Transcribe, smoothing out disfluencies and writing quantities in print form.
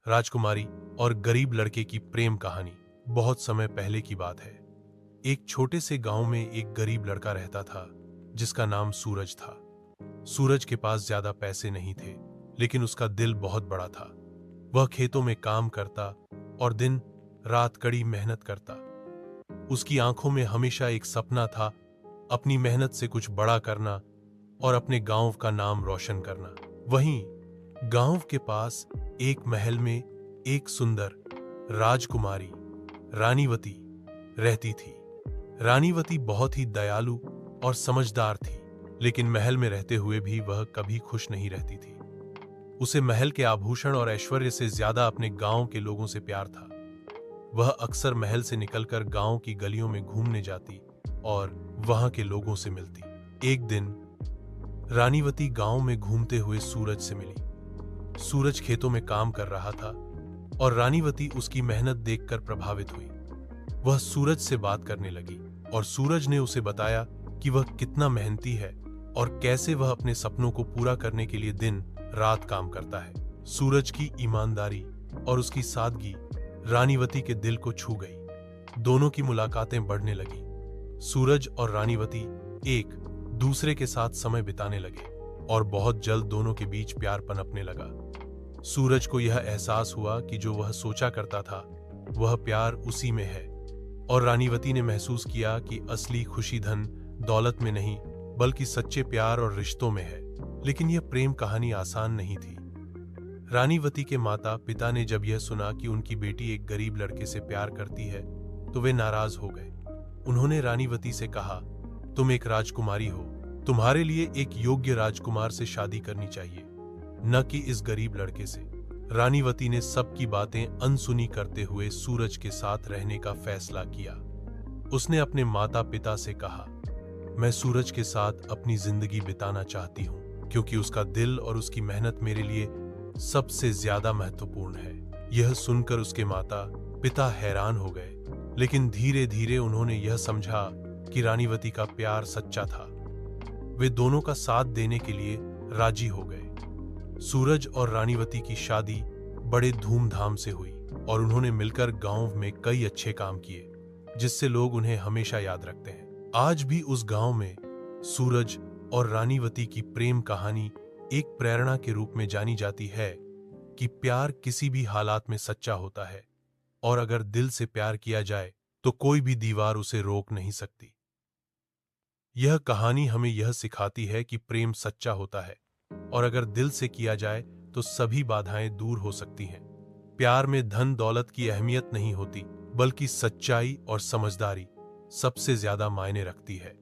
राजकुमारी और गरीब लड़के की प्रेम कहानी। बहुत समय पहले की बात है। एक छोटे से गांव में एक गरीब लड़का रहता था जिसका नाम सूरज था। सूरज के पास ज्यादा पैसे नहीं थे, लेकिन उसका दिल बहुत बड़ा था। वह खेतों में काम करता और दिन रात कड़ी मेहनत करता। उसकी आंखों में हमेशा एक सपना था, अपनी मेहनत से कुछ बड़ा करना और अपने गांव का नाम रोशन करना। वहीं गांव के पास एक महल में एक सुंदर राजकुमारी रानीवती रहती थी। रानीवती बहुत ही दयालु और समझदार थी, लेकिन महल में रहते हुए भी वह कभी खुश नहीं रहती थी। उसे महल के आभूषण और ऐश्वर्य से ज्यादा अपने गांव के लोगों से प्यार था। वह अक्सर महल से निकलकर गांव की गलियों में घूमने जाती और वहां के लोगों से मिलती। एक दिन रानीवती गांव में घूमते हुए सूरज से मिली। सूरज खेतों में काम कर रहा था और रानीवती उसकी मेहनत देखकर प्रभावित हुई। वह सूरज से बात करने लगी और सूरज ने उसे बताया कि वह कितना मेहनती है और कैसे वह अपने सपनों को पूरा करने के लिए दिन रात काम करता है। सूरज की ईमानदारी और उसकी सादगी रानीवती के दिल को छू गई। दोनों की मुलाकातें बढ़ने लगी। सूरज और रानीवती एक दूसरे के साथ समय बिताने लगे और बहुत जल्द दोनों के बीच प्यार पनपने लगा। सूरज को यह एहसास हुआ कि जो वह सोचा करता था वह प्यार उसी में है, और रानीवती ने महसूस किया कि असली खुशी धन दौलत में नहीं बल्कि सच्चे प्यार और रिश्तों में है। लेकिन यह प्रेम कहानी आसान नहीं थी। रानीवती के माता पिता ने जब यह सुना कि उनकी बेटी एक गरीब लड़के से प्यार करती है तो वे नाराज हो गए। उन्होंने रानीवती से कहा, तुम एक राजकुमारी हो, तुम्हारे लिए एक योग्य राजकुमार से शादी करनी चाहिए, न कि इस गरीब लड़के से। रानीवती ने सबकी बातें अनसुनी करते हुए सूरज के साथ रहने का फैसला किया। उसने अपने माता पिता से कहा, मैं सूरज के साथ अपनी जिंदगी बिताना चाहती हूँ, क्योंकि उसका दिल और उसकी मेहनत मेरे लिए सबसे ज्यादा महत्वपूर्ण है। यह सुनकर उसके माता पिता हैरान हो गए, लेकिन धीरे धीरे उन्होंने यह समझा कि रानीवती का प्यार सच्चा था। वे दोनों का साथ देने के लिए राजी हो गए। सूरज और रानीवती की शादी बड़े धूमधाम से हुई और उन्होंने मिलकर गांव में कई अच्छे काम किए, जिससे लोग उन्हें हमेशा याद रखते हैं। आज भी उस गांव में सूरज और रानीवती की प्रेम कहानी एक प्रेरणा के रूप में जानी जाती है कि प्यार किसी भी हालात में सच्चा होता है, और अगर दिल से प्यार किया जाए तो कोई भी दीवार उसे रोक नहीं सकती। यह कहानी हमें यह सिखाती है कि प्रेम सच्चा होता है, और अगर दिल से किया जाए तो सभी बाधाएं दूर हो सकती हैं। प्यार में धन दौलत की अहमियत नहीं होती, बल्कि सच्चाई और समझदारी सबसे ज्यादा मायने रखती है।